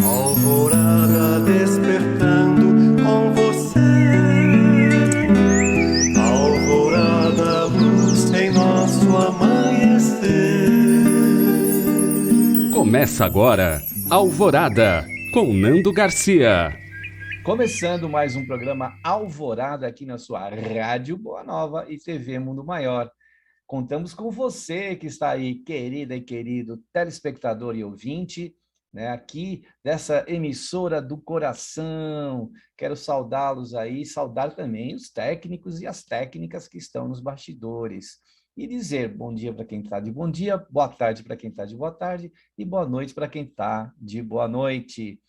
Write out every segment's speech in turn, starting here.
Alvorada despertando com você. Alvorada, luz em nosso amanhecer. Começa agora, Alvorada, com Nando Garcia. Começando mais um programa Alvorada aqui na sua Rádio Boa Nova e TV Mundo Maior. Contamos com você que está aí, querida e querido telespectador e ouvinte, né, aqui dessa emissora do coração. Quero saudá-los aí, saudar também os técnicos e as técnicas que estão nos bastidores. E dizer bom dia para quem está de bom dia, boa tarde para quem está de boa tarde e boa noite para quem está de boa noite.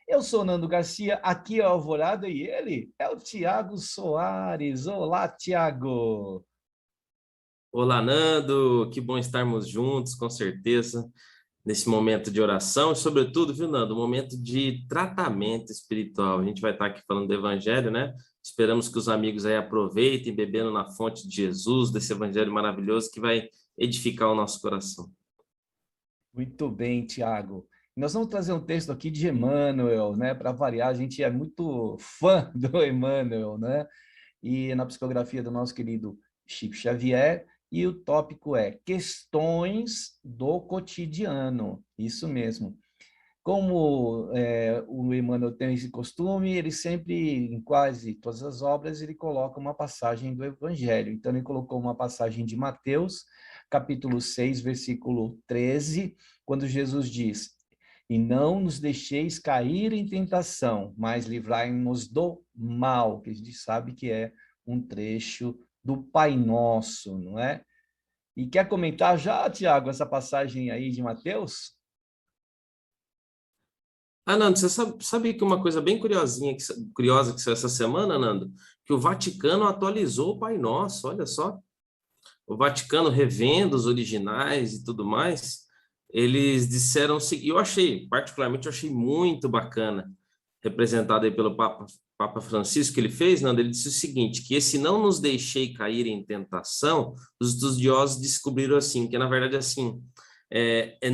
Eu sou Nando Garcia, aqui é o Alvorada e ele é o Tiago Soares. Olá, Tiago! Olá, Nando, que bom estarmos juntos, com certeza, nesse momento de oração e, sobretudo, viu, Nando, um momento de tratamento espiritual. A gente vai estar aqui falando do Evangelho, né? Esperamos que os amigos aí aproveitem, bebendo na fonte de Jesus, desse Evangelho maravilhoso que vai edificar o nosso coração. Muito bem, Tiago. Nós vamos trazer um texto aqui de Emmanuel, né? Para variar, a gente é muito fã do Emmanuel, né? E na psicografia do nosso querido Chico Xavier, e o tópico é questões do cotidiano. Isso mesmo. Como o Emmanuel tem esse costume, ele sempre, em quase todas as obras, ele coloca uma passagem do Evangelho. Então, ele colocou uma passagem de Mateus, capítulo 6, versículo 13, quando Jesus diz: "E não nos deixeis cair em tentação, mas livrai-nos do mal", que a gente sabe que é um trecho do Pai Nosso, não é? E quer comentar já, Tiago, essa passagem aí de Mateus? Nando, você sabe que uma coisa bem curiosa que saiu essa semana, Nando? Que o Vaticano atualizou o Pai Nosso, olha só. O Vaticano revendo os originais e tudo mais, eles disseram o seguinte, particularmente, eu achei muito bacana, representado aí pelo Papa Francisco, que ele fez, Nando, ele disse o seguinte, que esse não nos deixei cair em tentação, os estudiosos descobriram assim, que na verdade assim,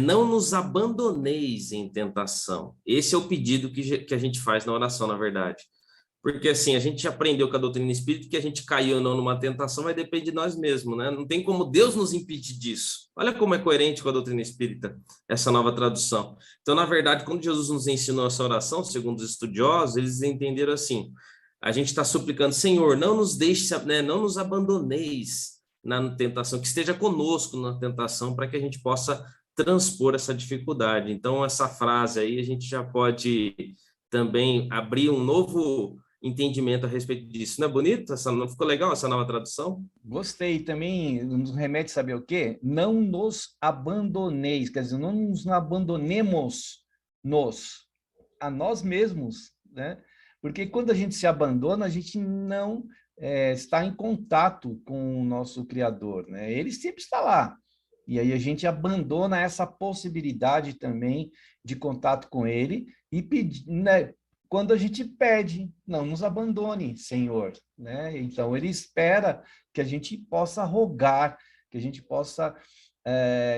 não nos abandoneis em tentação. Esse é o pedido que a gente faz na oração, na verdade. Porque assim, a gente aprendeu com a doutrina espírita que a gente caiu ou não numa tentação, mas depende de nós mesmos, né? Não tem como Deus nos impedir disso. Olha como é coerente com a doutrina espírita, essa nova tradução. Então, na verdade, quando Jesus nos ensinou essa oração, segundo os estudiosos, eles entenderam assim: a gente está suplicando, Senhor, não nos deixe, né, não nos abandoneis na tentação, que esteja conosco na tentação, para que a gente possa transpor essa dificuldade. Então, essa frase aí, a gente já pode também abrir um novo entendimento a respeito disso. Não é bonito? Não ficou legal essa nova tradução? Gostei também, nos remete, saber o quê? Não nos abandoneis, quer dizer, não nos abandonemos a nós mesmos, né? Porque quando a gente se abandona, a gente não está em contato com o nosso Criador, né? Ele sempre está lá. E aí a gente abandona essa possibilidade também de contato com ele e pedir, né? Quando a gente pede, não nos abandone, Senhor, né? Então ele espera que a gente possa rogar, que a gente possa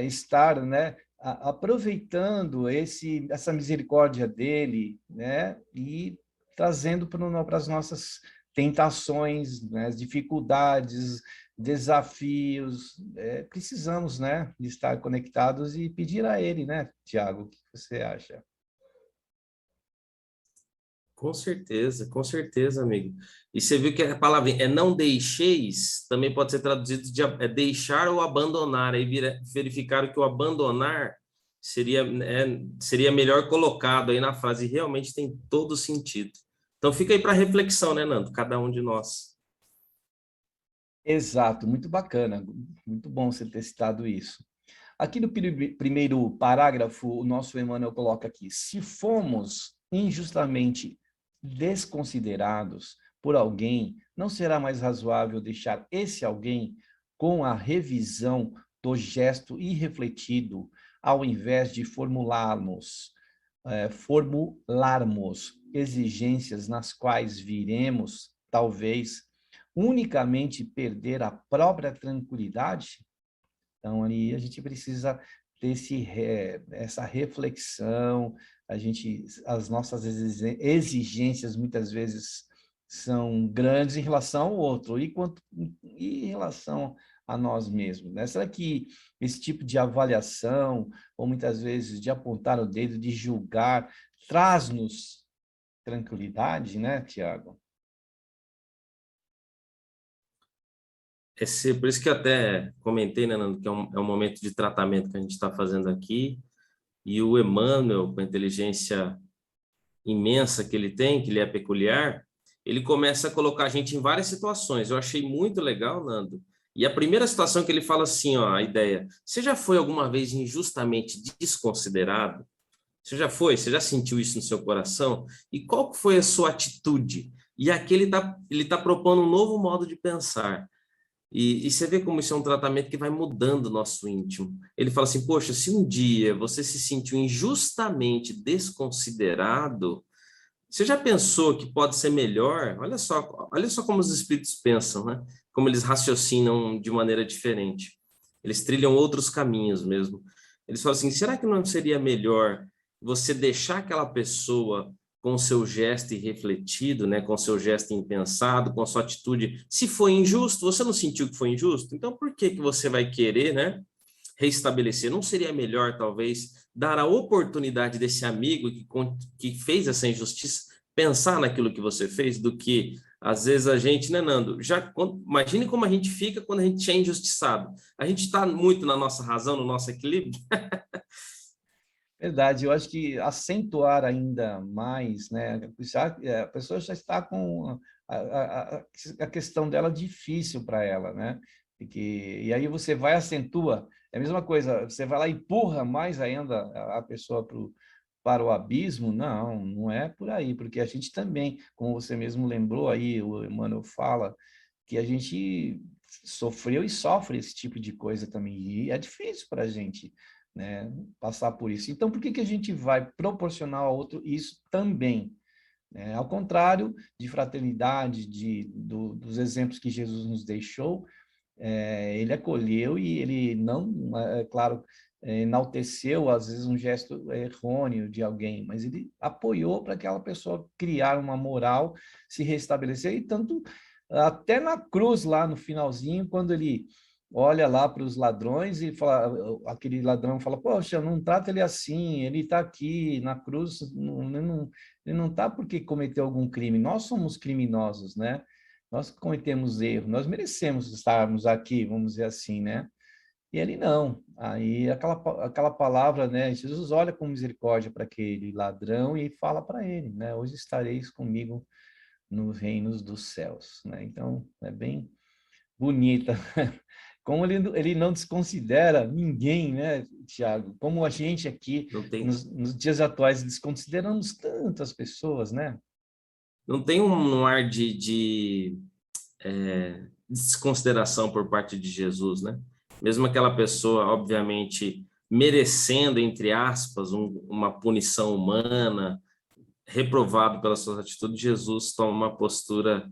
estar, né, aproveitando essa misericórdia dele, né, e trazendo para as nossas tentações, né, as dificuldades, desafios. Precisamos, né, de estar conectados e pedir a ele, né, Tiago, o que você acha? Com certeza, amigo. E você viu que a palavra é não deixeis, também pode ser traduzido de deixar ou abandonar. Aí verificaram que o abandonar seria melhor colocado aí na frase. E realmente tem todo sentido. Então fica aí para reflexão, né, Nando? Cada um de nós. Exato, muito bacana, muito bom você ter citado isso. Aqui no primeiro parágrafo, o nosso Emmanuel coloca aqui: se fomos injustamente desconsiderados por alguém, não será mais razoável deixar esse alguém com a revisão do gesto irrefletido, ao invés de formularmos exigências nas quais viremos, talvez, unicamente perder a própria tranquilidade? Então, ali a gente precisa ter essa reflexão, as nossas exigências muitas vezes são grandes em relação ao outro e em relação a nós mesmos, né? Será que esse tipo de avaliação, ou muitas vezes de apontar o dedo, de julgar, traz-nos tranquilidade, né, Tiago? Por isso que eu até comentei, né, Nando, que é um momento de tratamento que a gente está fazendo aqui, e o Emmanuel, com a inteligência imensa que ele tem, que ele é peculiar, ele começa a colocar a gente em várias situações. Eu achei muito legal, Nando. E a primeira situação que ele fala assim, ó, a ideia: você já foi alguma vez injustamente desconsiderado? Você já foi? Você já sentiu isso no seu coração? E qual foi a sua atitude? E aqui ele tá propondo um novo modo de pensar. E você vê como isso é um tratamento que vai mudando o nosso íntimo. Ele fala assim, poxa, se um dia você se sentiu injustamente desconsiderado, você já pensou que pode ser melhor? Olha só como os espíritos pensam, né? Como eles raciocinam de maneira diferente. Eles trilham outros caminhos mesmo. Eles falam assim, será que não seria melhor você deixar aquela pessoa com o seu gesto irrefletido, né, com o seu gesto impensado, com a sua atitude? Se foi injusto, você não sentiu que foi injusto? Então por que você vai querer, né, restabelecer? Não seria melhor, talvez, dar a oportunidade desse amigo que fez essa injustiça pensar naquilo que você fez, do que, às vezes, a gente, né, Nando? Imagine como a gente fica quando a gente é injustiçado. A gente está muito na nossa razão, no nosso equilíbrio. Verdade, eu acho que acentuar ainda mais, né? A pessoa já está com a questão dela difícil para ela, né? E aí você vai acentua, é a mesma coisa, você vai lá e empurra mais ainda a pessoa para o abismo. Não, não é por aí, porque a gente também, como você mesmo lembrou aí, o Emmanuel fala, que a gente sofreu e sofre esse tipo de coisa também, e é difícil para a gente, né, passar por isso. Então, por que a gente vai proporcionar ao outro isso também? Ao contrário de fraternidade, dos exemplos que Jesus nos deixou, ele acolheu e ele não, é claro, enalteceu, às vezes, um gesto errôneo de alguém, mas ele apoiou para aquela pessoa criar uma moral, se restabelecer, e tanto até na cruz, lá no finalzinho, quando ele olha lá para os ladrões e fala, aquele ladrão fala, poxa, não trata ele assim, ele está aqui na cruz, ele não está porque cometeu algum crime, nós somos criminosos, né? Nós cometemos erro, nós merecemos estarmos aqui, vamos dizer assim, né? E ele não. Aí aquela palavra, né? Jesus olha com misericórdia para aquele ladrão e fala para ele, né? Hoje estareis comigo nos reinos dos céus, né? Então, é bem bonita. Como ele não desconsidera ninguém, né, Tiago? Como a gente aqui, Não tem, nos dias atuais, desconsideramos tantas pessoas, né? não tem um ar de desconsideração por parte de Jesus, né? Mesmo aquela pessoa, obviamente, merecendo, entre aspas, uma punição humana, reprovado pelas suas atitudes, Jesus toma uma postura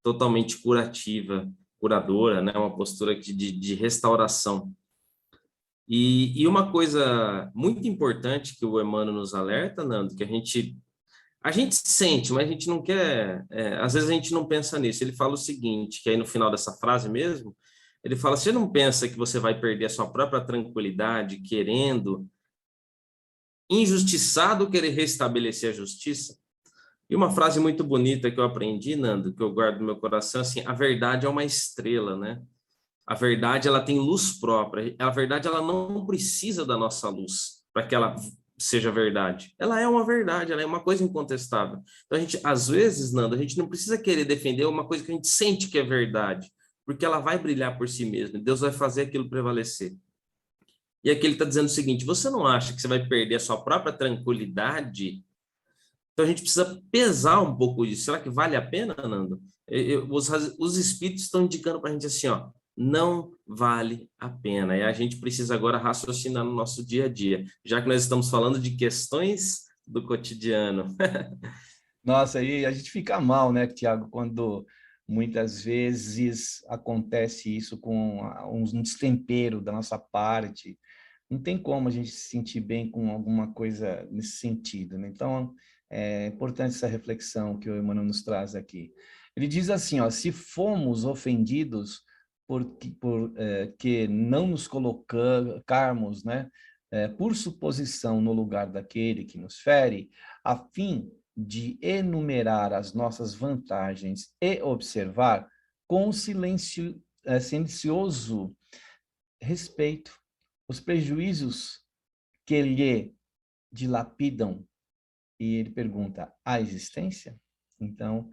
totalmente curativa, curadora, né? Uma postura de restauração. E uma coisa muito importante que o Emmanuel nos alerta, Nando, que a gente sente, mas a gente não quer, às vezes a gente não pensa nisso. Ele fala o seguinte, que aí no final dessa frase mesmo, ele fala, você não pensa que você vai perder a sua própria tranquilidade querendo, injustiçado, querer restabelecer a justiça? E uma frase muito bonita que eu aprendi, Nando, que eu guardo no meu coração, assim, a verdade é uma estrela, né? A verdade, ela tem luz própria. A verdade, ela não precisa da nossa luz para que ela seja verdade. Ela é uma verdade, ela é uma coisa incontestável. Então, às vezes, Nando, a gente não precisa querer defender uma coisa que a gente sente que é verdade, porque ela vai brilhar por si mesma. Deus vai fazer aquilo prevalecer. E aqui ele está dizendo o seguinte, você não acha que você vai perder a sua própria tranquilidade? Então, a gente precisa pesar um pouco isso. Será que vale a pena, Nando? Os espíritos estão indicando para a gente assim, ó, não vale a pena. E a gente precisa agora raciocinar no nosso dia a dia, já que nós estamos falando de questões do cotidiano. Nossa, aí a gente fica mal, né, Tiago, quando muitas vezes acontece isso com um destempero da nossa parte, não tem como a gente se sentir bem com alguma coisa nesse sentido, né? Então, é importante essa reflexão que o Emmanuel nos traz aqui. Ele diz assim, ó, se fomos ofendidos que não nos colocarmos, né, por suposição no lugar daquele que nos fere, a fim de enumerar as nossas vantagens e observar com silencioso respeito os prejuízos que lhe dilapidam. E ele pergunta, a existência? Então,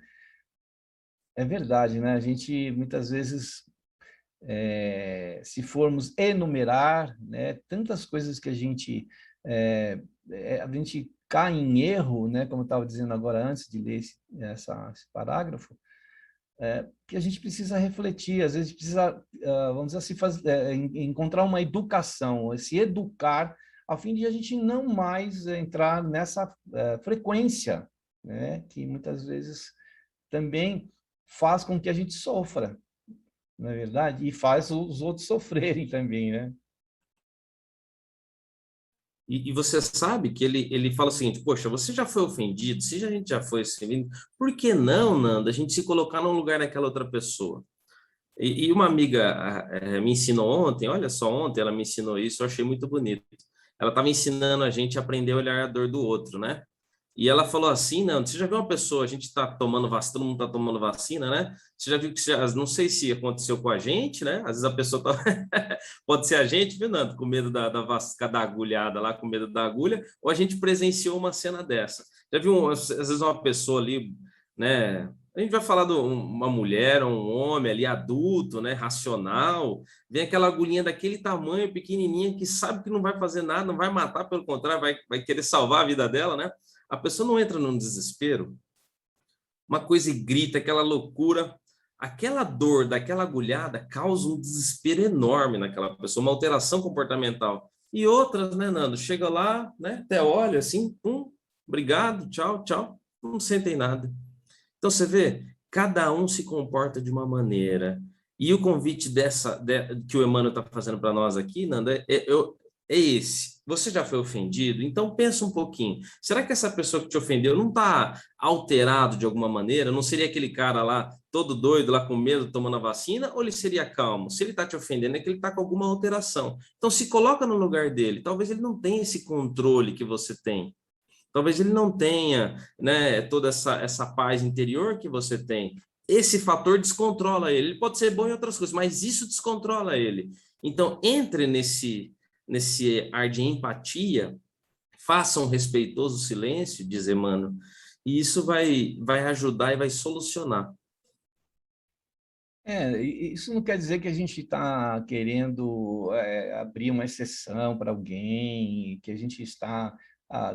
é verdade, né? A gente, muitas vezes, se formos enumerar, né, tantas coisas que a gente cai em erro, né, como eu estava dizendo agora antes de ler esse parágrafo, que a gente precisa refletir, às vezes precisa, vamos dizer assim, encontrar uma educação, se educar, a fim de a gente não mais entrar nessa frequência, né, que muitas vezes também faz com que a gente sofra, não é verdade? E faz os outros sofrerem também, né? E você sabe que ele fala o seguinte, poxa, você já foi ofendido, se a gente já foi ofendido, por que não, Nanda, a gente se colocar no lugar daquela outra pessoa? E uma amiga me ensinou ontem, olha só, ontem ela me ensinou isso, eu achei muito bonito. Ela estava ensinando a gente a aprender a olhar a dor do outro, né? E ela falou assim, não, você já viu uma pessoa, a gente está tomando vacina, todo mundo está tomando vacina, né? Você já viu que, não sei se aconteceu com a gente, né? Às vezes a pessoa tá... pode ser a gente, viu, Nando, com medo da agulhada lá, com medo da agulha, ou a gente presenciou uma cena dessa. Já viu, às vezes, uma pessoa ali, né? A gente vai falar de uma mulher, um homem ali adulto, né, racional, vem aquela agulhinha daquele tamanho, pequenininha, que sabe que não vai fazer nada, não vai matar, pelo contrário, vai querer salvar a vida dela, né? A pessoa não entra num desespero, uma coisa e grita, aquela loucura, aquela dor daquela agulhada causa um desespero enorme naquela pessoa, uma alteração comportamental. E outras, né, Nando? Chega lá, né, até olha assim, obrigado, tchau, tchau, não sentem nada. Então, você vê, cada um se comporta de uma maneira. E o convite que o Emmanuel está fazendo para nós aqui, Nanda, é esse. Você já foi ofendido? Então, pensa um pouquinho. Será que essa pessoa que te ofendeu não está alterado de alguma maneira? Não seria aquele cara lá, todo doido, lá com medo, tomando a vacina? Ou ele seria calmo? Se ele está te ofendendo, é que ele está com alguma alteração. Então, se coloca no lugar dele. Talvez ele não tenha esse controle que você tem. Talvez ele não tenha, né, toda essa paz interior que você tem. Esse fator descontrola ele. Ele pode ser bom em outras coisas, mas isso descontrola ele. Então, entre nesse ar de empatia, faça um respeitoso silêncio, diz Emmanuel, e isso vai ajudar e vai solucionar. Isso não quer dizer que a gente está querendo abrir uma exceção para alguém, que a gente está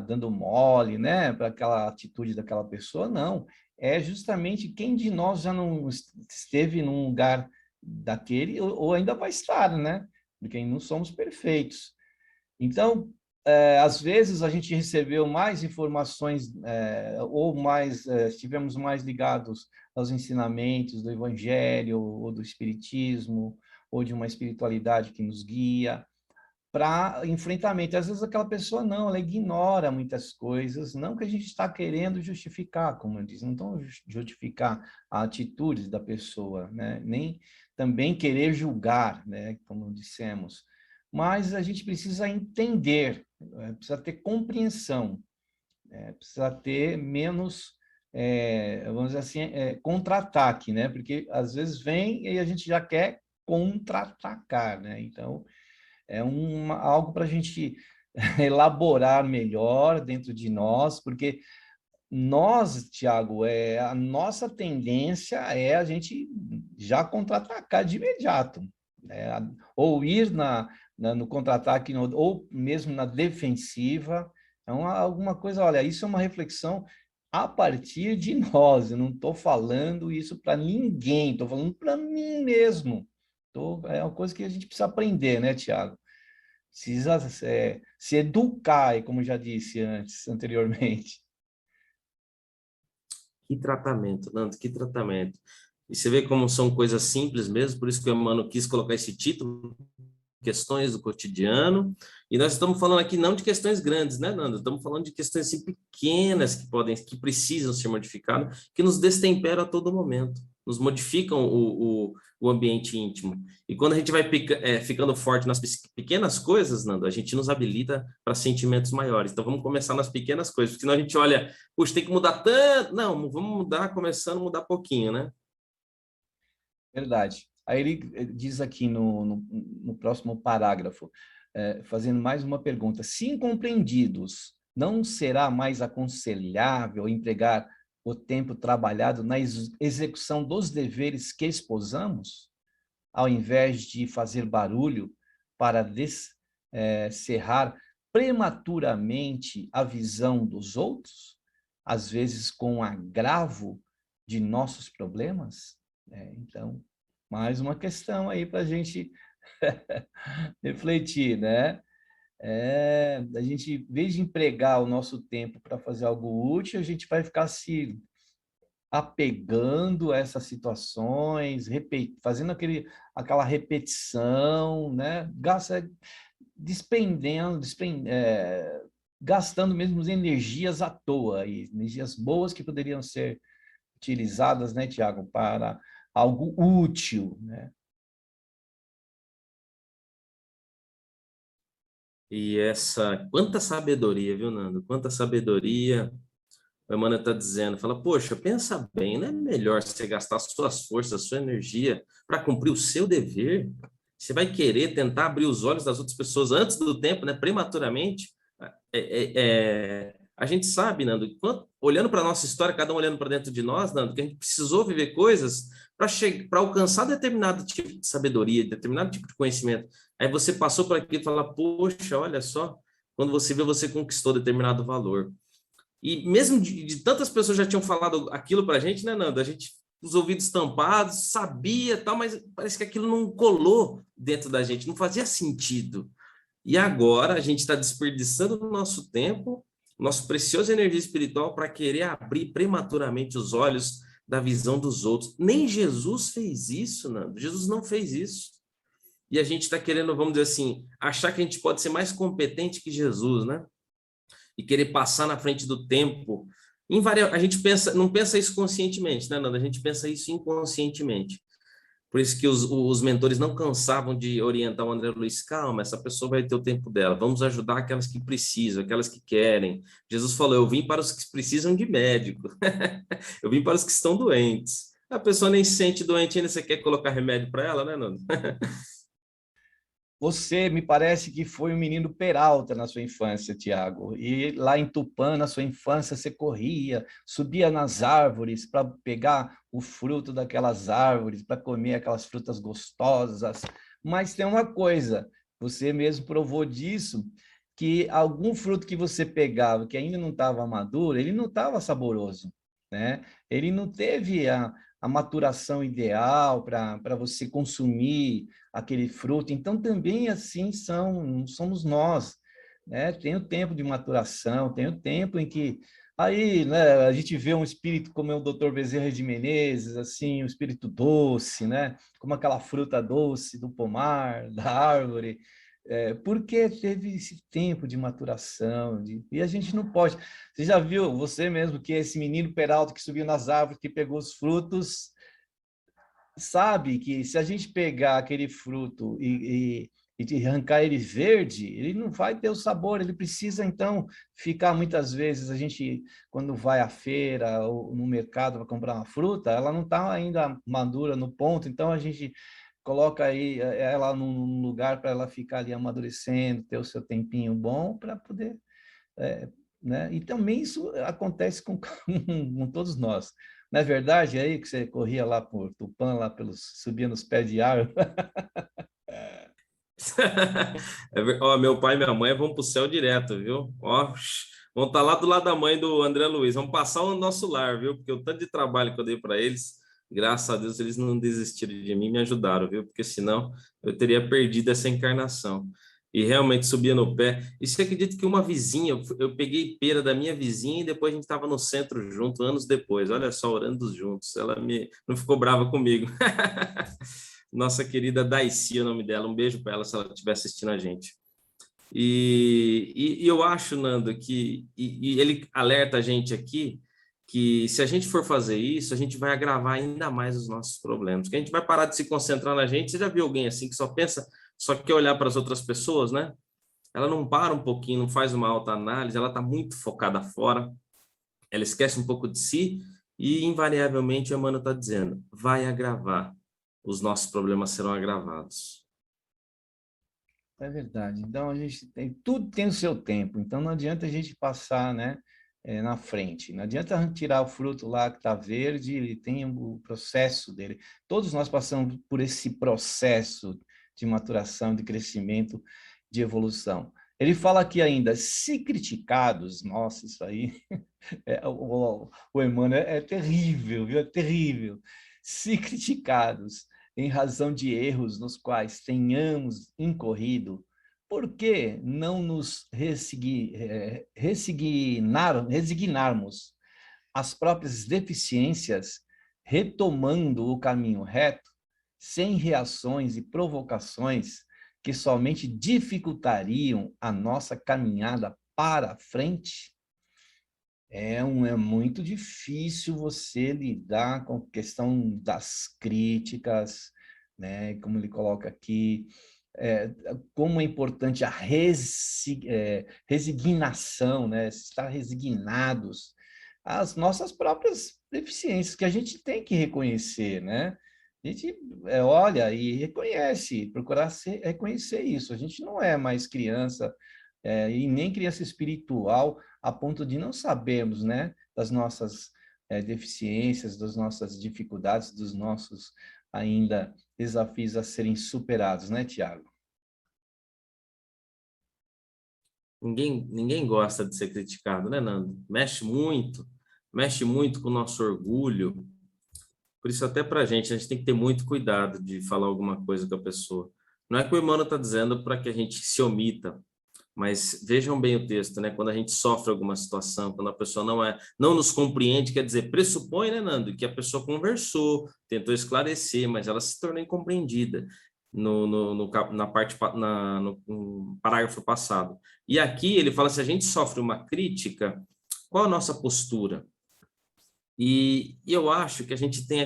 dando mole, né, para aquela atitude daquela pessoa, não. É justamente quem de nós já não esteve num lugar daquele, ou ainda vai estar, né? Porque não somos perfeitos. Então, às vezes a gente recebeu mais informações ou estivemos mais ligados aos ensinamentos do Evangelho ou do Espiritismo ou de uma espiritualidade que nos guia para enfrentamento. Às vezes aquela pessoa não, ela ignora muitas coisas, não que a gente está querendo justificar, como eu disse, não estão justificar as atitudes da pessoa, né? Nem também querer julgar, né? Como dissemos, mas a gente precisa entender, precisa ter compreensão, precisa ter menos, vamos dizer assim, contra-ataque, né? Porque às vezes vem e a gente já quer contra-atacar, né? Então, algo para a gente elaborar melhor dentro de nós, porque nós, Tiago, a nossa tendência é a gente já contra-atacar de imediato, né? Ou ir no contra-ataque, ou mesmo na defensiva. Então, alguma coisa, olha, isso é uma reflexão a partir de nós. Eu não estou falando isso para ninguém, estou falando para mim mesmo. É uma coisa que a gente precisa aprender, né, Tiago? Precisa se educar, como já disse anteriormente. Que tratamento, Nando, que tratamento. E você vê como são coisas simples mesmo, por isso que o Emmanuel quis colocar esse título, questões do cotidiano, e nós estamos falando aqui não de questões grandes, né, Nando? Estamos falando de questões assim, pequenas que precisam ser modificadas, que nos destemperam a todo momento, nos modificam o ambiente íntimo. E quando a gente vai ficando forte nas pequenas coisas, Nando, a gente nos habilita para sentimentos maiores. Então vamos começar nas pequenas coisas, porque senão a gente olha, puxa, tem que mudar tanto. Não, vamos mudar, começando a mudar pouquinho, né? Verdade. Aí ele diz aqui no próximo parágrafo, fazendo mais uma pergunta: se incompreendidos, não será mais aconselhável empregar o tempo trabalhado na execução dos deveres que esposamos, ao invés de fazer barulho para cerrar prematuramente a visão dos outros, às vezes com agravo de nossos problemas? Então, mais uma questão aí para a gente refletir, né? A gente, em vez de empregar o nosso tempo para fazer algo útil, a gente vai ficar se apegando a essas situações, fazendo aquela repetição, né? Gastando mesmo energias à toa, e energias boas que poderiam ser utilizadas, né, Tiago, para algo útil, né? E quanta sabedoria, viu, Nando? Quanta sabedoria. O Emmanuel está dizendo, fala, poxa, pensa bem, não é melhor você gastar suas forças, sua energia para cumprir o seu dever? Você vai querer tentar abrir os olhos das outras pessoas antes do tempo, né, prematuramente? A gente sabe, Nando, olhando para a nossa história, cada um olhando para dentro de nós, Nando, que a gente precisou viver coisas para alcançar determinado tipo de sabedoria, determinado tipo de conhecimento. Aí você passou por aquilo e fala, poxa, olha só, quando você vê, você conquistou determinado valor. E mesmo de tantas pessoas já tinham falado aquilo para a gente, né, Nando? A gente, os ouvidos tampados, sabia, tal, mas parece que aquilo não colou dentro da gente, não fazia sentido. E agora a gente está desperdiçando o nosso tempo, nosso precioso energia espiritual para querer abrir prematuramente os olhos da visão dos outros. Nem Jesus fez isso, Nando. Jesus não fez isso. E a gente está querendo, vamos dizer assim, achar que a gente pode ser mais competente que Jesus, né? E querer passar na frente do tempo. A gente não pensa isso conscientemente, né, Nando? A gente pensa isso inconscientemente. Por isso que os mentores não cansavam de orientar o André Luiz, calma, essa pessoa vai ter o tempo dela, vamos ajudar aquelas que precisam, aquelas que querem. Jesus falou, eu vim para os que precisam de médico, eu vim para os que estão doentes. A pessoa nem se sente doente ainda, você quer colocar remédio para ela, né, Nando? Você me parece que foi um menino peralta na sua infância, Tiago. E lá em Tupã, na sua infância, você corria, subia nas árvores para pegar o fruto daquelas árvores, para comer aquelas frutas gostosas. Mas tem uma coisa, você mesmo provou disso, que algum fruto que você pegava, que ainda não estava maduro, ele não estava saboroso, né? Ele não teve a maturação ideal para você consumir aquele fruto. Então, também assim somos nós, né? Tem o tempo de maturação, tem o tempo em que aí, né, a gente vê um espírito como é o Dr. Bezerra de Menezes, assim, um espírito doce, né? Como aquela fruta doce do pomar, da árvore, porque teve esse tempo de maturação, e a gente não pode. Você já viu, você mesmo, que esse menino peralta que subiu nas árvores, que pegou os frutos, sabe que se a gente pegar aquele fruto e arrancar ele verde, ele não vai ter o sabor, ele precisa, então, ficar muitas vezes, a gente, quando vai à feira ou no mercado para comprar uma fruta, ela não está ainda madura no ponto, então a gente coloca aí ela num lugar para ela ficar ali amadurecendo, ter o seu tempinho bom para poder, né? E também isso acontece com, com todos nós. Não é verdade aí que você corria lá por Tupã, subia nos pés de árvore? Ó, meu pai e minha mãe vão para o céu direto, viu? Ó, vão estar lá do lado da mãe do André Luiz, vão passar o nosso lar, viu? Porque o tanto de trabalho que eu dei para eles, graças a Deus, eles não desistiram de mim, me ajudaram, viu? Porque senão eu teria perdido essa encarnação. E realmente subia no pé. E você acredita que uma vizinha, eu peguei pera da minha vizinha e depois a gente estava no centro junto, anos depois, olha só, orando juntos. Ela não ficou brava comigo. Nossa querida Daisy, é o nome dela. Um beijo para ela se ela estiver assistindo a gente. E eu acho, Nando, que ele alerta a gente aqui que se a gente for fazer isso, a gente vai agravar ainda mais os nossos problemas. Que a gente vai parar de se concentrar na gente. Você já viu alguém assim que só pensa, só quer olhar para as outras pessoas, né? Ela não para um pouquinho, não faz uma autoanálise, ela está muito focada fora, ela esquece um pouco de si e, invariavelmente, o Emmanuel está dizendo, vai agravar, os nossos problemas serão agravados. É verdade. Então, a gente tem, tudo tem o seu tempo. Então, não adianta a gente passar, né, na frente. Não adianta a gente tirar o fruto lá que está verde, ele tem o processo dele. Todos nós passamos por esse processo de maturação, de crescimento, de evolução. Ele fala aqui ainda, se criticados, nossa, isso aí, o Emmanuel é terrível, viu? É terrível. Se criticados em razão de erros nos quais tenhamos incorrido, por que não nos resignarmos às próprias deficiências, retomando o caminho reto, sem reações e provocações que somente dificultariam a nossa caminhada para a frente? É muito difícil você lidar com a questão das críticas, né? Como ele coloca aqui, como é importante a resignação, né? Estar resignados às nossas próprias deficiências, que a gente tem que reconhecer, né? A gente olha e reconhece, procurar reconhecer isso. A gente não é mais criança, e nem criança espiritual, a ponto de não sabermos, né, das nossas deficiências, das nossas dificuldades, dos nossos ainda desafios a serem superados, né, Tiago? Ninguém gosta de ser criticado, né, Nando? Mexe muito com o nosso orgulho. Por isso, até para a gente tem que ter muito cuidado de falar alguma coisa com a pessoa. Não é que o Emmanuel está dizendo para que a gente se omita, mas vejam bem o texto, né? Quando a gente sofre alguma situação, quando a pessoa não nos compreende, quer dizer, pressupõe, né, Nando, que a pessoa conversou, tentou esclarecer, mas ela se tornou incompreendida no parágrafo passado. E aqui ele fala, se a gente sofre uma crítica, qual a nossa postura? E eu acho que a gente tem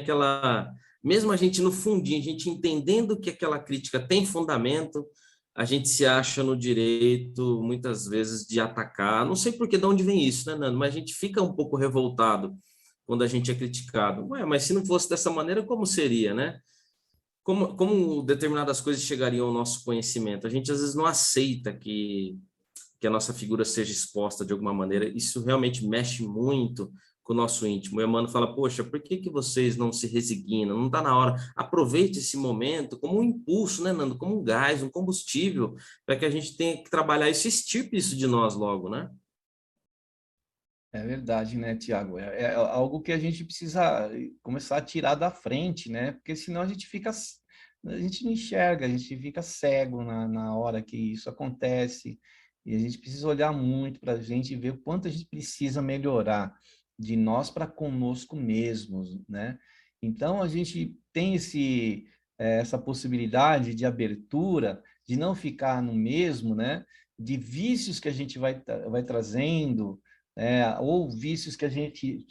mesmo a gente no fundinho, a gente entendendo que aquela crítica tem fundamento, a gente se acha no direito, muitas vezes, de atacar. Não sei por que, de onde vem isso, né, Nando? Mas a gente fica um pouco revoltado quando a gente é criticado. Ué, mas se não fosse dessa maneira, como seria, né? Como determinadas coisas chegariam ao nosso conhecimento? A gente, às vezes, não aceita que a nossa figura seja exposta de alguma maneira. Isso realmente mexe muito com o nosso íntimo. O Emmanuel fala, poxa, por que vocês não se resignam? Não está na hora. Aproveite esse momento como um impulso, né, Nando? Como um gás, um combustível, para que a gente tenha que trabalhar isso, extirpe isso de nós logo, né? É verdade, né, Tiago? É algo que a gente precisa começar a tirar da frente, né? Porque senão a gente não enxerga, a gente fica cego na hora que isso acontece. E a gente precisa olhar muito para a gente e ver o quanto a gente precisa melhorar de nós para conosco mesmos, né? Então, a gente tem essa possibilidade de abertura, de não ficar no mesmo, né? De vícios que a gente vai trazendo, ou vícios que a gente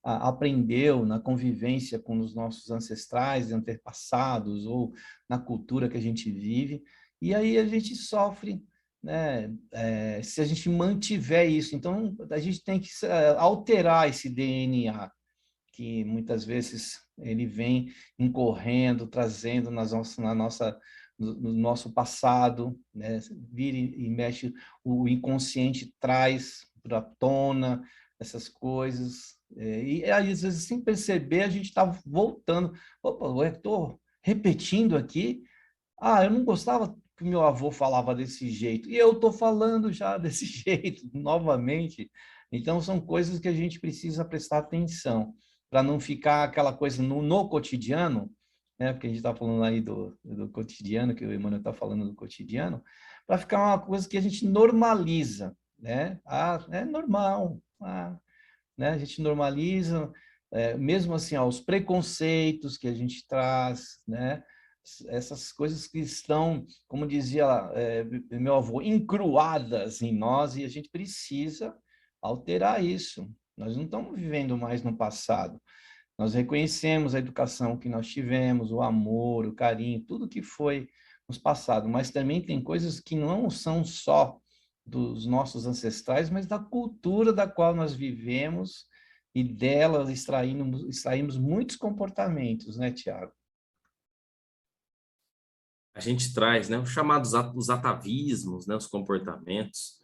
aprendeu na convivência com os nossos ancestrais, antepassados, ou na cultura que a gente vive, e aí a gente sofre, né? Se a gente mantiver isso. Então, a gente tem que alterar esse DNA, que muitas vezes ele vem incorrendo, trazendo no nosso passado, né? Vira e mexe, o inconsciente traz para a tona essas coisas, e aí, às vezes, sem perceber, a gente está voltando. Opa, eu estou repetindo aqui. Eu não gostava que meu avô falava desse jeito, e eu estou falando já desse jeito novamente. Então, são coisas que a gente precisa prestar atenção, para não ficar aquela coisa no cotidiano, né? Porque a gente está falando aí do cotidiano, que o Emmanuel está falando do cotidiano, para ficar uma coisa que a gente normaliza, né? É normal, né? A gente normaliza, mesmo assim, os preconceitos que a gente traz, né? essas coisas que estão, como dizia meu avô, encruadas em nós, e a gente precisa alterar isso. Nós não estamos vivendo mais no passado. Nós reconhecemos a educação que nós tivemos, o amor, o carinho, tudo que foi nos passado, mas também tem coisas que não são só dos nossos ancestrais, mas da cultura da qual nós vivemos e dela extraímos muitos comportamentos, né, Tiago? A gente traz, né, os chamados os atavismos, né, os comportamentos.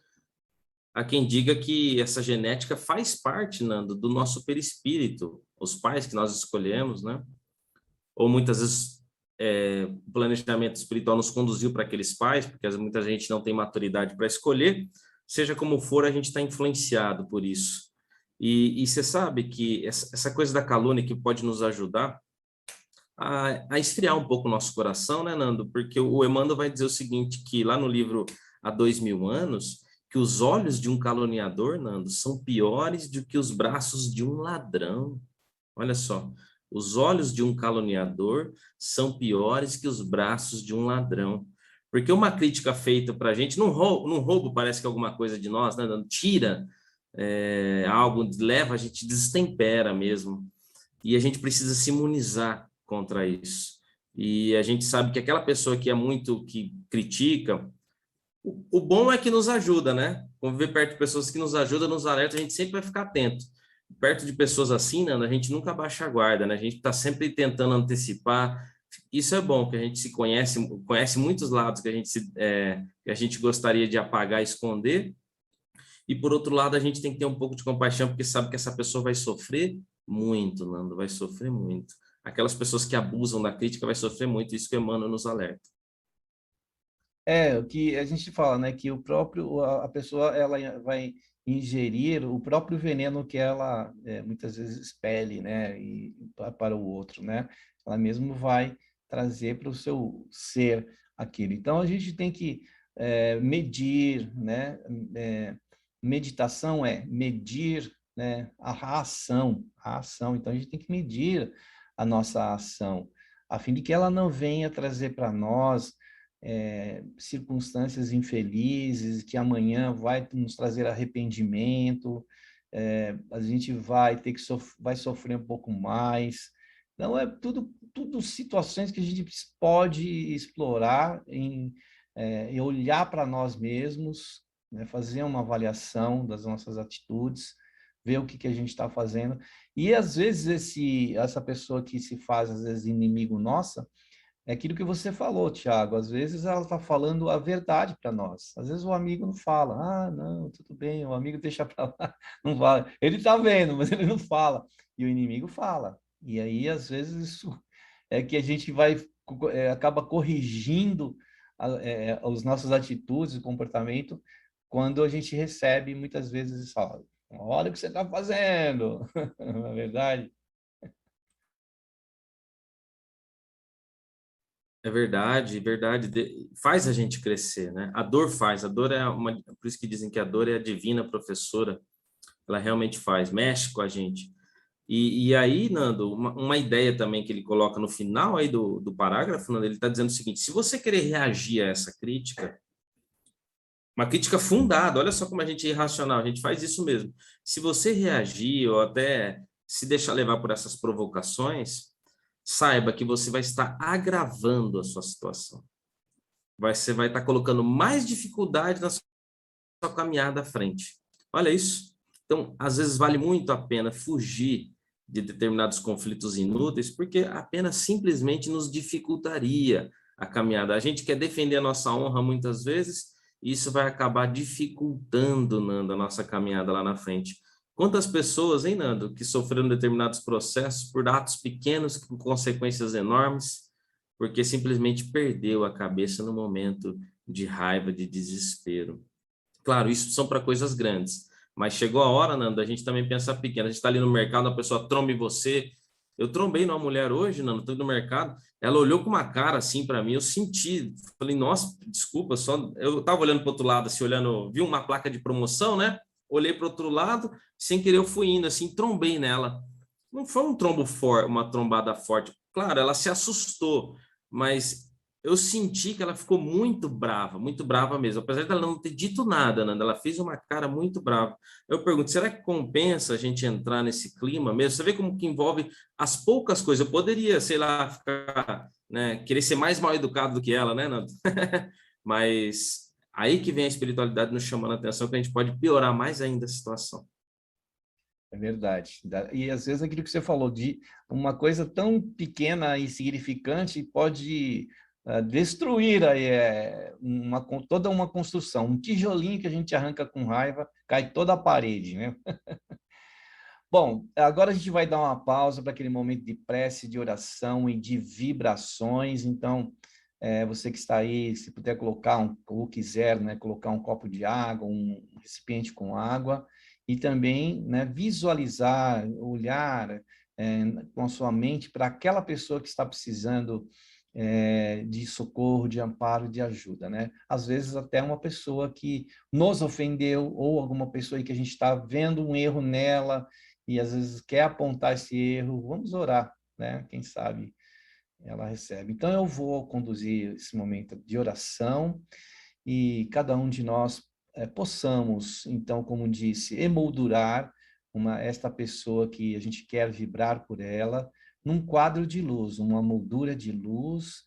Há quem diga que essa genética faz parte, Nando, do nosso perispírito, os pais que nós escolhemos, né? Ou muitas vezes o planejamento espiritual nos conduziu para aqueles pais, porque muita gente não tem maturidade para escolher. Seja como for, a gente está influenciado por isso. E você sabe que essa coisa da calúnia que pode nos ajudar a esfriar um pouco o nosso coração, né, Nando? Porque o Emmanuel vai dizer o seguinte, que lá no livro Há 2000 anos, que os olhos de um caluniador, Nando, são piores do que os braços de um ladrão. Olha só, os olhos de um caluniador são piores que os braços de um ladrão. Porque uma crítica feita para a gente, num roubo parece que é alguma coisa de nós, né, Nando? Tira algo, leva, a gente desestempera mesmo. E a gente precisa se imunizar contra isso. E a gente sabe que aquela pessoa que critica, o bom é que nos ajuda, né? Conviver perto de pessoas que nos ajudam, nos alertam, a gente sempre vai ficar atento. Perto de pessoas assim, né, a gente nunca baixa a guarda, né? A gente está sempre tentando antecipar. Isso é bom, que a gente se conhece muitos lados que a gente gostaria de apagar, esconder. E, por outro lado, a gente tem que ter um pouco de compaixão, porque sabe que essa pessoa vai sofrer muito, Nando, vai sofrer muito. Aquelas pessoas que abusam da crítica vai sofrer muito, isso que o Emmanuel nos alerta. O que a gente fala, né, que a pessoa ela vai ingerir o próprio veneno que ela muitas vezes expele, né, para o outro, né? Ela mesmo vai trazer para o seu ser aquilo. Então a gente tem que medir, né? Meditação é medir, né, a ação. Então a gente tem que medir a nossa ação, a fim de que ela não venha trazer para nós circunstâncias infelizes, que amanhã vai nos trazer arrependimento, a gente vai ter que vai sofrer um pouco mais. Então, tudo situações que a gente pode explorar e olhar para nós mesmos, né, fazer uma avaliação das nossas atitudes, ver o que a gente está fazendo. E, às vezes, essa pessoa que se faz, às vezes, inimigo nossa, é aquilo que você falou, Tiago. Às vezes ela está falando a verdade para nós. Às vezes o amigo não fala. Ah, não, tudo bem, o amigo deixa para lá, não fala. Ele está vendo, mas ele não fala. E o inimigo fala. E aí, às vezes, isso é que a gente acaba corrigindo as nossas atitudes e comportamento quando a gente recebe, muitas vezes, fala, olha o que você está fazendo, não é verdade? É verdade, verdade. Faz a gente crescer, né? A dor faz. A dor por isso que dizem que a dor é a divina professora. Ela realmente faz, mexe com a gente. E aí, Nando, uma ideia também que ele coloca no final aí do parágrafo, Nando, ele está dizendo o seguinte: se você querer reagir a essa crítica, uma crítica fundada, olha só como a gente é irracional, a gente faz isso mesmo. Se você reagir ou até se deixar levar por essas provocações, saiba que você vai estar agravando a sua situação. Você vai estar colocando mais dificuldade na sua caminhada à frente. Olha isso. Então, às vezes vale muito a pena fugir de determinados conflitos inúteis, porque apenas simplesmente nos dificultaria a caminhada. A gente quer defender a nossa honra muitas vezes, e isso vai acabar dificultando, Nando, a nossa caminhada lá na frente. Quantas pessoas, hein, Nando, que sofreram determinados processos por atos pequenos com consequências enormes, porque simplesmente perdeu a cabeça no momento de raiva, de desespero. Claro, isso são para coisas grandes, mas chegou a hora, Nando, a gente também pensar pequeno. A gente está ali no mercado, a pessoa tromba em você. Eu trombei numa mulher hoje, Nando, estou no mercado, ela olhou com uma cara assim para mim, eu senti, falei, nossa, desculpa, eu estava olhando para o outro lado, assim, vi uma placa de promoção, né? Olhei para o outro lado, sem querer eu fui indo, assim, trombei nela. Não foi um trombo forte, uma trombada forte. Claro, ela se assustou, mas eu senti que ela ficou muito brava mesmo, apesar dela não ter dito nada, Nanda, ela fez uma cara muito brava. Eu pergunto, será que compensa a gente entrar nesse clima mesmo? Você vê como que envolve as poucas coisas. Eu poderia, sei lá, ficar, né, querer ser mais mal educado do que ela, né, Nanda? Mas aí que vem a espiritualidade nos chamando a atenção, que a gente pode piorar mais ainda a situação. É verdade. E às vezes aquilo que você falou de uma coisa tão pequena e insignificante pode destruir aí, toda uma construção. Um tijolinho que a gente arranca com raiva, cai toda a parede, né? Bom, agora a gente vai dar uma pausa para aquele momento de prece, de oração e de vibrações. Então, você que está aí, se puder colocar ou quiser, né, colocar um copo de água, um recipiente com água, e também, né, visualizar, olhar com a sua mente para aquela pessoa que está precisando de socorro, de amparo, de ajuda, né? Às vezes até uma pessoa que nos ofendeu ou alguma pessoa aí que a gente está vendo um erro nela e às vezes quer apontar esse erro, vamos orar, né? Quem sabe ela recebe. Então eu vou conduzir esse momento de oração e cada um de nós possamos, então, como disse, emoldurar esta pessoa que a gente quer vibrar por ela num quadro de luz, uma moldura de luz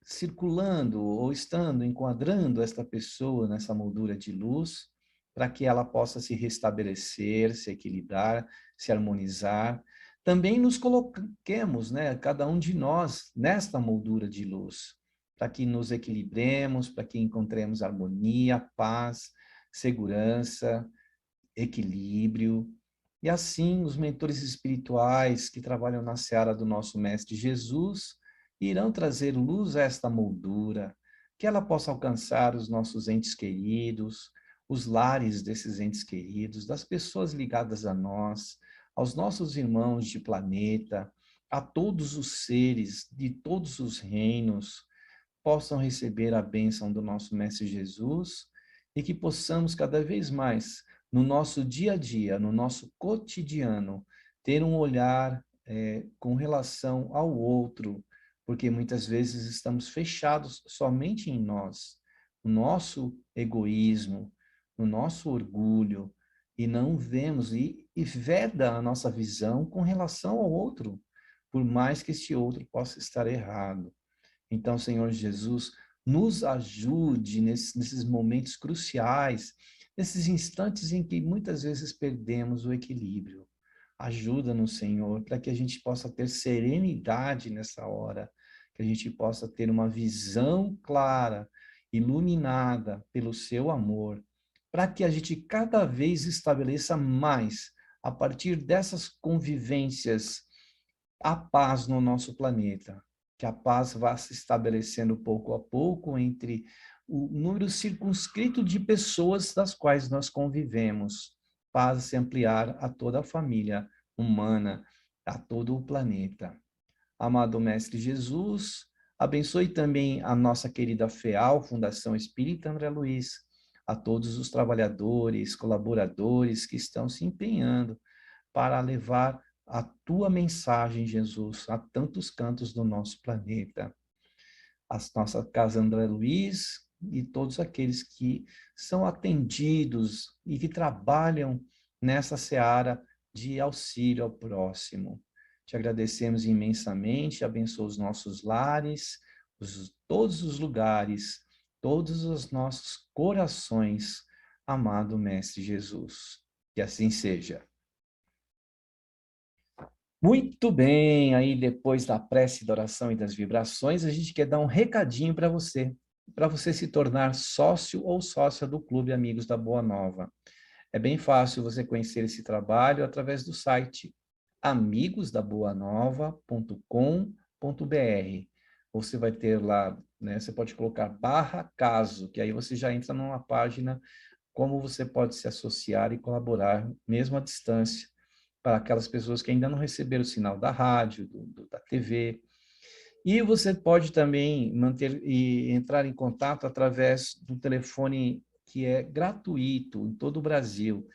circulando ou estando, enquadrando esta pessoa nessa moldura de luz, para que ela possa se restabelecer, se equilibrar, se harmonizar. Também nos coloquemos, né, cada um de nós, nesta moldura de luz, para que nos equilibremos, para que encontremos harmonia, paz, segurança, equilíbrio. E assim, os mentores espirituais que trabalham na seara do nosso Mestre Jesus irão trazer luz a esta moldura, que ela possa alcançar os nossos entes queridos, os lares desses entes queridos, das pessoas ligadas a nós, aos nossos irmãos de planeta, a todos os seres de todos os reinos, possam receber a bênção do nosso Mestre Jesus e que possamos cada vez mais, no nosso dia a dia, no nosso cotidiano, ter um olhar com relação ao outro, porque muitas vezes estamos fechados somente em nós, no nosso egoísmo, no nosso orgulho, e não vemos e veda a nossa visão com relação ao outro, por mais que este outro possa estar errado. Então, Senhor Jesus, nos ajude nesses momentos cruciais, nesses instantes em que muitas vezes perdemos o equilíbrio. Ajuda-nos, Senhor, para que a gente possa ter serenidade nessa hora, que a gente possa ter uma visão clara, iluminada pelo seu amor, para que a gente cada vez estabeleça mais, a partir dessas convivências, a paz no nosso planeta, que a paz vá se estabelecendo pouco a pouco entre o número circunscrito de pessoas das quais nós convivemos, paz se ampliar a toda a família humana, a todo o planeta. Amado Mestre Jesus, abençoe também a nossa querida FEAL, Fundação Espírita André Luiz, a todos os trabalhadores, colaboradores que estão se empenhando para levar a tua mensagem, Jesus, a tantos cantos do nosso planeta. A nossa Casa André Luiz e todos aqueles que são atendidos e que trabalham nessa seara de auxílio ao próximo. Te agradecemos imensamente, abençoa os nossos lares, todos os lugares, todos os nossos corações, amado Mestre Jesus. Que assim seja. Muito bem, aí depois da prece, da oração e das vibrações, a gente quer dar um recadinho para você se tornar sócio ou sócia do Clube Amigos da Boa Nova. É bem fácil você conhecer esse trabalho através do site amigosdaboanova.com.br. Você vai ter lá, né, você pode colocar /caso, que aí você já entra numa página como você pode se associar e colaborar, mesmo à distância, para aquelas pessoas que ainda não receberam o sinal da rádio, da TV. E você pode também entrar em contato através do telefone que é gratuito em todo o Brasil,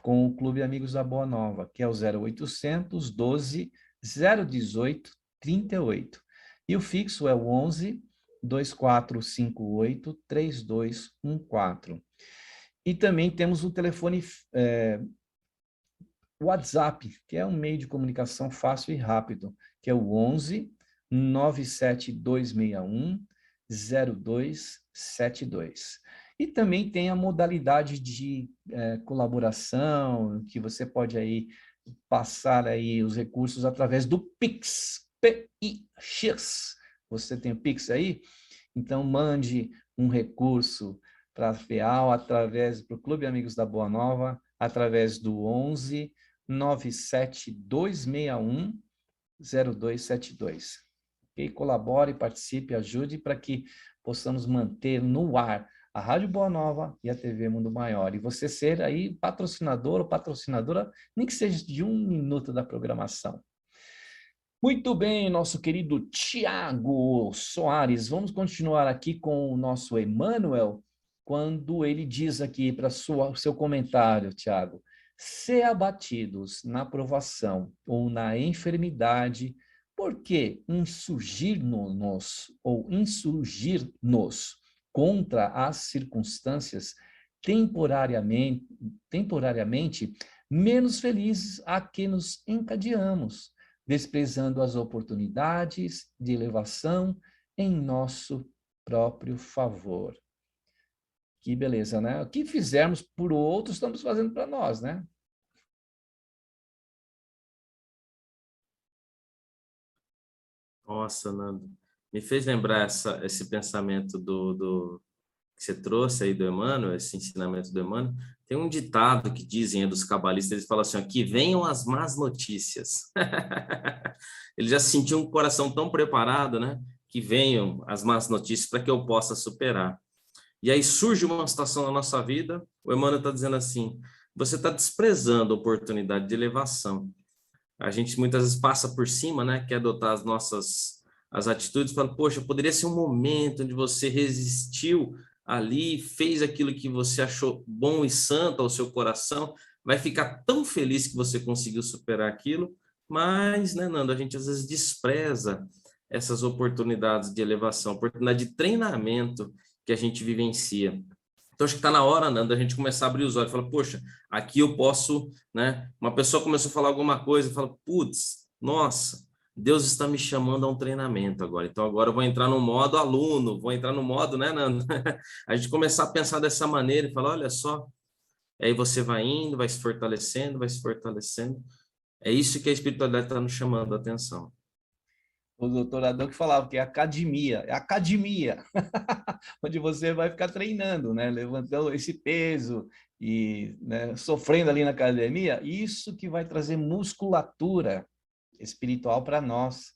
com o Clube Amigos da Boa Nova, que é o 0800 12 018 38. E o fixo é o 11 2458 3214. E também temos o telefone WhatsApp, que é um meio de comunicação fácil e rápido, que é o 11 97261 0272. E também tem a modalidade de colaboração, que você pode aí passar aí os recursos através do Pix, P-I-X. Você tem o Pix aí? Então, mande um recurso para a FEAL através do Clube Amigos da Boa Nova, através do 11 97261 0272. Okay? Colabore, participe, ajude para que possamos manter no ar a Rádio Boa Nova e a TV Mundo Maior. E você ser aí patrocinador ou patrocinadora, nem que seja de 1 minuto da programação. Muito bem, nosso querido Tiago Soares. Vamos continuar aqui com o nosso Emmanuel, quando ele diz aqui para o seu comentário, Tiago: se abatidos na provação ou na enfermidade, por que insurgir-nos contra as circunstâncias temporariamente menos felizes a que nos encadeamos, desprezando as oportunidades de elevação em nosso próprio favor? Que beleza, né? O que fizermos por outros, estamos fazendo para nós, né? Nossa, Nando, me fez lembrar esse pensamento que você trouxe aí do Emmanuel, esse ensinamento do Emmanuel. Tem um ditado que dizem dos cabalistas, eles falam assim, ó, que venham as más notícias. Ele já sentiu um coração tão preparado, né? Que venham as más notícias para que eu possa superar. E aí surge uma situação na nossa vida, o Emmanuel está dizendo assim, você está desprezando a oportunidade de elevação. A gente muitas vezes passa por cima, né? Quer adotar as atitudes, falando, poxa, poderia ser um momento onde você resistiu ali, fez aquilo que você achou bom e santo ao seu coração, vai ficar tão feliz que você conseguiu superar aquilo, mas, né, Nando, a gente às vezes despreza essas oportunidades de elevação, oportunidade de treinamento que a gente vivencia. Então, acho que está na hora, Nando, a gente começar a abrir os olhos e falar, poxa, aqui eu posso, né? Uma pessoa começou a falar alguma coisa e fala, putz, nossa, Deus está me chamando a um treinamento agora. Então, agora eu vou entrar no modo aluno, vou entrar no modo, né, Nando? A gente começar a pensar dessa maneira e falar, olha só, aí você vai indo, vai se fortalecendo, vai se fortalecendo. É isso que a espiritualidade está nos chamando a atenção. O doutor Adão que falava que é academia, onde você vai ficar treinando, né? Levantando esse peso e, né, sofrendo ali na academia, isso que vai trazer musculatura espiritual para nós.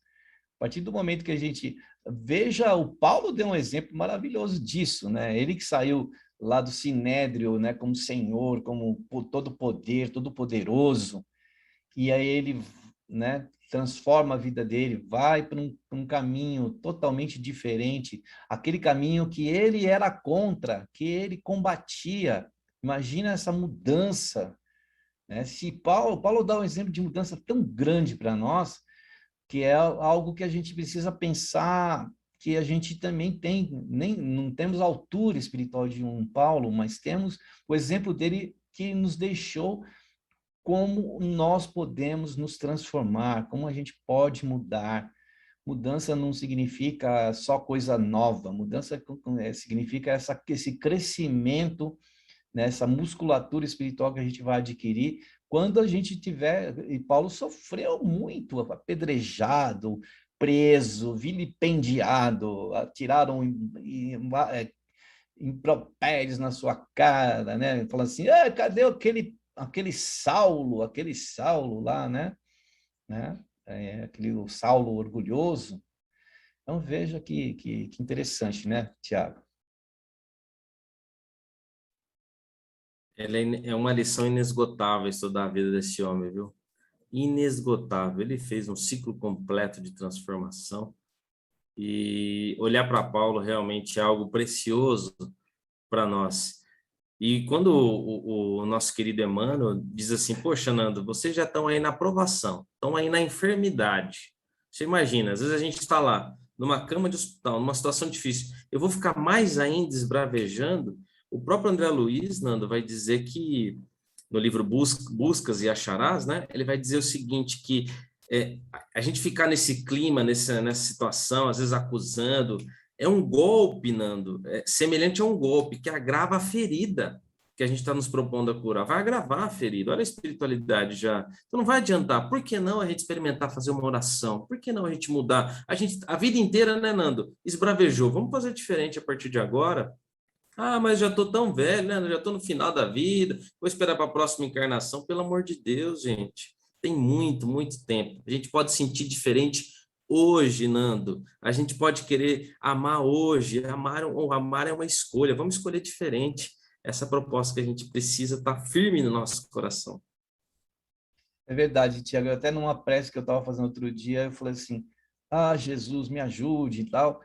A partir do momento que a gente veja, o Paulo deu um exemplo maravilhoso disso, né? Ele que saiu lá do Sinédrio, né, como Senhor, como todo poder, todo poderoso, e aí ele, né, transforma a vida dele, vai para um caminho totalmente diferente, aquele caminho que ele era contra, que ele combatia. Imagina essa mudança, né? Se Paulo dá um exemplo de mudança tão grande para nós, que é algo que a gente precisa pensar, que a gente também não temos a altura espiritual de um Paulo, mas temos o exemplo dele que nos deixou como nós podemos nos transformar, como a gente pode mudar. Mudança não significa só coisa nova, mudança significa esse crescimento, né, essa musculatura espiritual que a gente vai adquirir quando a gente tiver... E Paulo sofreu muito, apedrejado, preso, vilipendiado, tiraram impropérios na sua cara, né? Falando assim, cadê aquele Saulo lá, né? Aquele Saulo orgulhoso. Então, veja que interessante, né, Tiago? É uma lição inesgotável estudar a vida desse homem, viu? Inesgotável. Ele fez um ciclo completo de transformação e olhar para Paulo realmente é algo precioso para nós. E quando o nosso querido Emmanuel diz assim, poxa, Nando, vocês já estão aí na provação, estão aí na enfermidade. Você imagina, às vezes a gente está lá numa cama de hospital, numa situação difícil, eu vou ficar mais ainda esbravejando. O próprio André Luiz, Nando, vai dizer que, no livro Buscas e Acharás, né, ele vai dizer o seguinte, que a gente ficar nesse clima, nessa situação, às vezes acusando, é um golpe, Nando, semelhante a um golpe que agrava a ferida que a gente está nos propondo a curar. Vai agravar a ferida. Olha a espiritualidade já. Então não vai adiantar. Por que não a gente experimentar fazer uma oração? Por que não a gente mudar? A vida inteira, né, Nando? Esbravejou. Vamos fazer diferente a partir de agora? Ah, mas já estou tão velho, né? Já estou no final da vida. Vou esperar para a próxima encarnação. Pelo amor de Deus, gente. Tem muito, muito tempo. A gente pode sentir diferente hoje, Nando. A gente pode querer amar hoje. Amar é uma escolha. Vamos escolher diferente. Essa proposta que a gente precisa estar firme no nosso coração. É verdade, Tiago. Até numa prece que eu estava fazendo outro dia, eu falei assim, Jesus, me ajude e tal.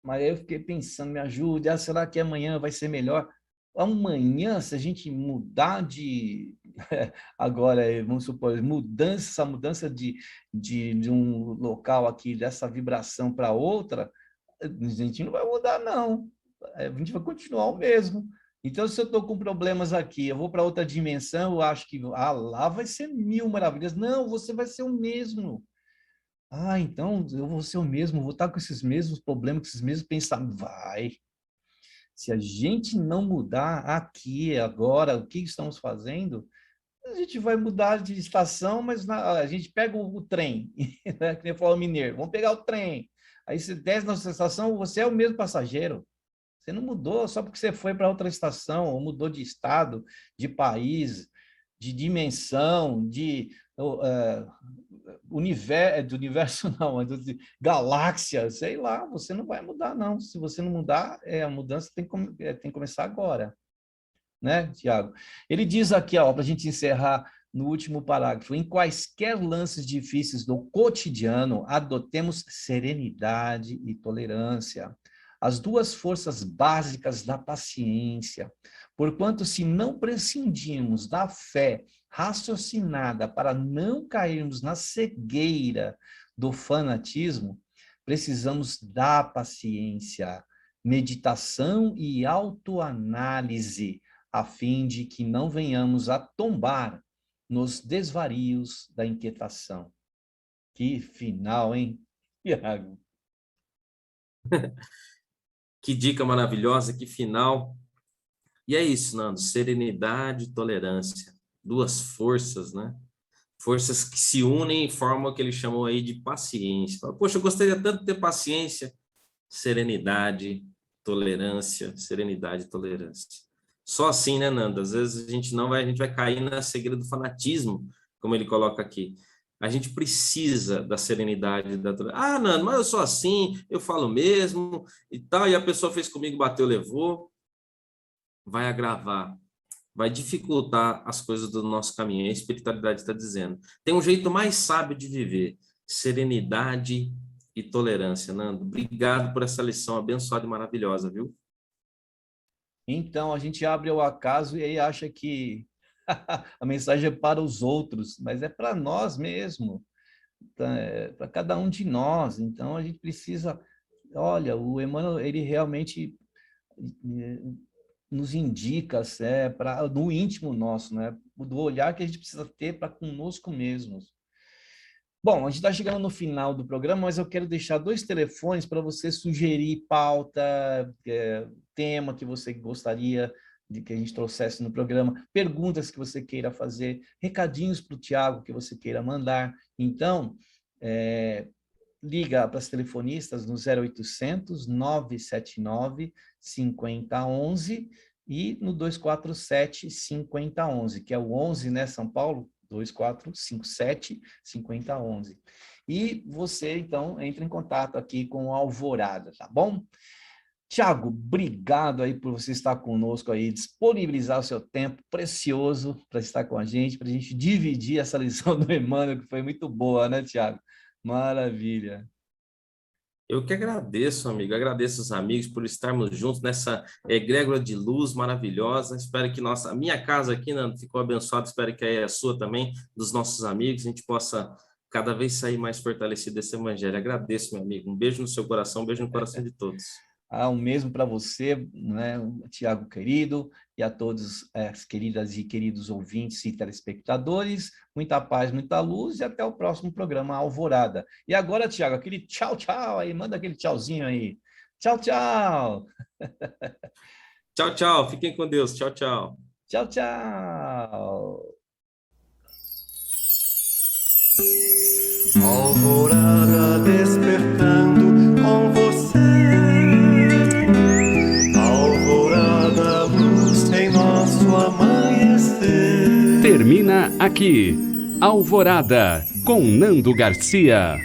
Mas aí eu fiquei pensando, me ajude, será que amanhã vai ser melhor? Amanhã, se a gente mudar de... Agora, vamos supor, essa mudança de um local aqui, dessa vibração para outra, a gente não vai mudar, não. A gente vai continuar o mesmo. Então, se eu estou com problemas aqui, eu vou para outra dimensão, eu acho que lá vai ser mil maravilhas. Não, você vai ser o mesmo. Então eu vou ser o mesmo, vou estar com esses mesmos problemas, com esses mesmos pensamentos. Vai. Se a gente não mudar aqui, agora, o que estamos fazendo, a gente vai mudar de estação, mas a gente pega o trem, né? Que nem falou o mineiro, vamos pegar o trem. Aí você desce na estação, você é o mesmo passageiro. Você não mudou só porque você foi para outra estação, ou mudou de estado, de país, de dimensão, de universo não, de galáxia, sei lá, você não vai mudar, não. Se você não mudar, a mudança tem que começar agora. Né, Tiago? Ele diz aqui, para a gente encerrar no último parágrafo, em quaisquer lances difíceis do cotidiano, adotemos serenidade e tolerância, as duas forças básicas da paciência, porquanto se não prescindirmos da fé raciocinada para não cairmos na cegueira do fanatismo, precisamos da paciência, meditação e autoanálise, a fim de que não venhamos a tombar nos desvarios da inquietação. Que final, hein, Tiago? Que dica maravilhosa, que final. E é isso, Nando, serenidade e tolerância. Duas forças, né? Forças que se unem e formam o que ele chamou aí de paciência. Poxa, eu gostaria tanto de ter paciência. Serenidade, tolerância, serenidade e tolerância. Só assim, né, Nando? Às vezes a gente vai cair na cegueira do fanatismo, como ele coloca aqui. A gente precisa da serenidade, da tolerância. Nando, mas eu sou assim, eu falo mesmo e tal, e a pessoa fez comigo, bateu, levou. Vai agravar, vai dificultar as coisas do nosso caminho. A espiritualidade está dizendo. Tem um jeito mais sábio de viver, serenidade e tolerância. Nando, obrigado por essa lição abençoada e maravilhosa, viu? Então, a gente abre o acaso e aí acha que a mensagem é para os outros, mas é para nós mesmo, para cada um de nós. Então, a gente precisa... Olha, o Emmanuel, ele realmente nos indica, no íntimo nosso, né? Do olhar que a gente precisa ter para conosco mesmos. Bom, a gente está chegando no final do programa, mas eu quero deixar 2 telefones para você sugerir pauta, tema que você gostaria de que a gente trouxesse no programa, perguntas que você queira fazer, recadinhos para o Tiago que você queira mandar. Então, liga para as telefonistas no 0800 979 5011 e no 247 5011, que é o 11, né, São Paulo? 2457-5011. E você, então, entra em contato aqui com a Alvorada, tá bom? Tiago, obrigado aí por você estar conosco aí, disponibilizar o seu tempo precioso para estar com a gente dividir essa lição do Emmanuel, que foi muito boa, né, Tiago? Maravilha. Eu que agradeço, amigo, agradeço os amigos por estarmos juntos nessa egrégora de luz maravilhosa. Espero que a minha casa aqui, Nando, ficou abençoada, espero que a sua também, dos nossos amigos, a gente possa cada vez sair mais fortalecido desse evangelho. Agradeço, meu amigo. Um beijo no seu coração, um beijo no coração de todos. O mesmo para você, né, Tiago querido, e a todos as queridas e queridos ouvintes e telespectadores. Muita paz, muita luz e até o próximo programa Alvorada. E agora, Tiago, aquele tchau, tchau aí, manda aquele tchauzinho aí. Tchau, tchau. Tchau, tchau. Fiquem com Deus. Tchau, tchau. Tchau, tchau. Alvorada despertando com você. Alvorada, luz em nosso amanhecer. Termina aqui, Alvorada, com Nando Garcia.